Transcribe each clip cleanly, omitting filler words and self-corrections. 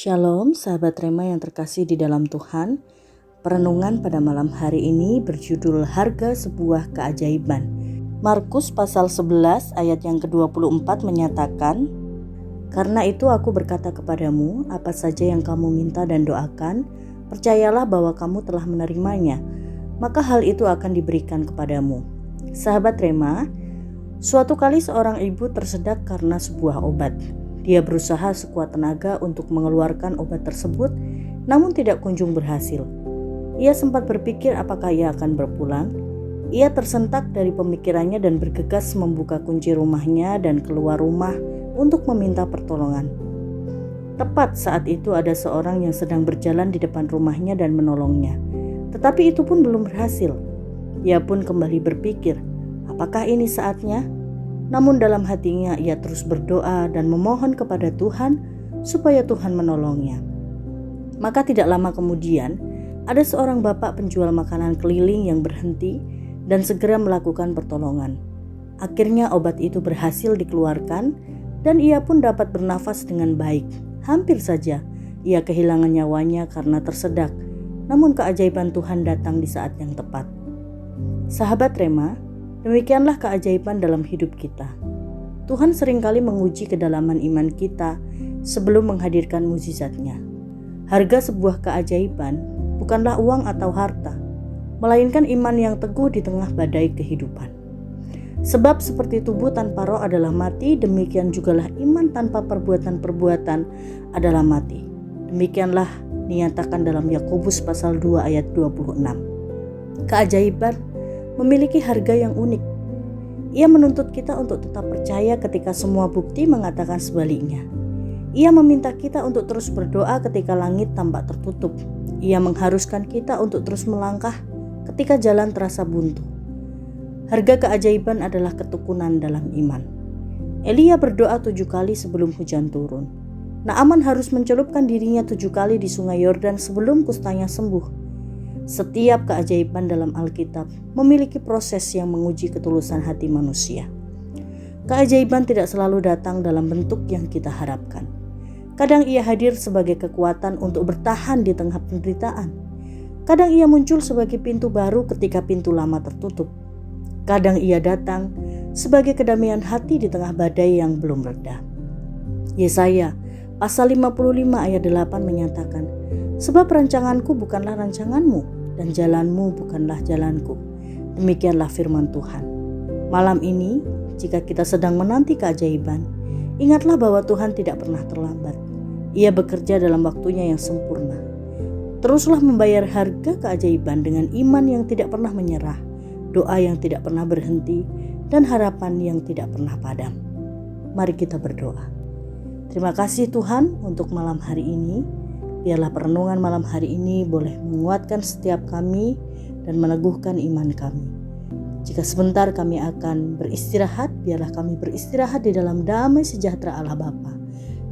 Shalom sahabat Rema yang terkasih di dalam Tuhan. Perenungan pada malam hari ini berjudul Harga Sebuah Keajaiban. Markus pasal 11 ayat yang ke-24 menyatakan, "Karena itu aku berkata kepadamu, apa saja yang kamu minta dan doakan, percayalah bahwa kamu telah menerimanya, maka hal itu akan diberikan kepadamu." Sahabat Rema, suatu kali seorang ibu tersedak karena sebuah obat. Dia berusaha sekuat tenaga untuk mengeluarkan obat tersebut, namun tidak kunjung berhasil. Ia sempat berpikir apakah ia akan berpulang. Ia tersentak dari pemikirannya dan bergegas membuka kunci rumahnya dan keluar rumah untuk meminta pertolongan. Tepat saat itu ada seorang yang sedang berjalan di depan rumahnya dan menolongnya. Tetapi itu pun belum berhasil. Ia pun kembali berpikir, apakah ini saatnya? Namun dalam hatinya ia terus berdoa dan memohon kepada Tuhan supaya Tuhan menolongnya. Maka tidak lama kemudian ada seorang bapak penjual makanan keliling yang berhenti dan segera melakukan pertolongan. Akhirnya obat itu berhasil dikeluarkan dan ia pun dapat bernafas dengan baik. Hampir saja ia kehilangan nyawanya karena tersedak, namun keajaiban Tuhan datang di saat yang tepat. Sahabat Rema, demikianlah keajaiban dalam hidup kita. Tuhan seringkali menguji kedalaman iman kita sebelum menghadirkan mukjizatnya. Harga sebuah keajaiban bukanlah uang atau harta, melainkan iman yang teguh di tengah badai kehidupan. Sebab seperti tubuh tanpa roh adalah mati, demikian jugalah iman tanpa perbuatan-perbuatan adalah mati. Demikianlah dinyatakan dalam Yakobus pasal 2 ayat 26. Keajaiban memiliki harga yang unik. Ia menuntut kita untuk tetap percaya ketika semua bukti mengatakan sebaliknya. Ia meminta kita untuk terus berdoa ketika langit tampak tertutup. Ia mengharuskan kita untuk terus melangkah ketika jalan terasa buntu. Harga keajaiban adalah ketekunan dalam iman. Elia berdoa 7 kali sebelum hujan turun. Naaman harus mencelupkan dirinya 7 kali di sungai Yordan sebelum kustanya sembuh. Setiap keajaiban dalam Alkitab memiliki proses yang menguji ketulusan hati manusia. Keajaiban tidak selalu datang dalam bentuk yang kita harapkan. Kadang ia hadir sebagai kekuatan untuk bertahan di tengah penderitaan. Kadang ia muncul sebagai pintu baru ketika pintu lama tertutup. Kadang ia datang sebagai kedamaian hati di tengah badai yang belum reda. Yesaya pasal 55 ayat 8 menyatakan, "Sebab rancanganku bukanlah rancanganmu, dan jalanmu bukanlah jalanku." Demikianlah firman Tuhan. Malam ini, jika kita sedang menanti keajaiban, ingatlah bahwa Tuhan tidak pernah terlambat. Ia bekerja dalam waktunya yang sempurna. Teruslah membayar harga keajaiban dengan iman yang tidak pernah menyerah, doa yang tidak pernah berhenti, dan harapan yang tidak pernah padam. Mari kita berdoa. Terima kasih Tuhan untuk malam hari ini. Biarlah perenungan malam hari ini boleh menguatkan setiap kami dan meneguhkan iman kami. Jika sebentar kami akan beristirahat, biarlah kami beristirahat di dalam damai sejahtera Allah Bapa.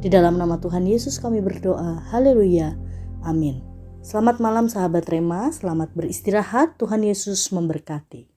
Di dalam nama Tuhan Yesus kami berdoa. Haleluya. Amin. Selamat malam sahabat Rema, selamat beristirahat. Tuhan Yesus memberkati.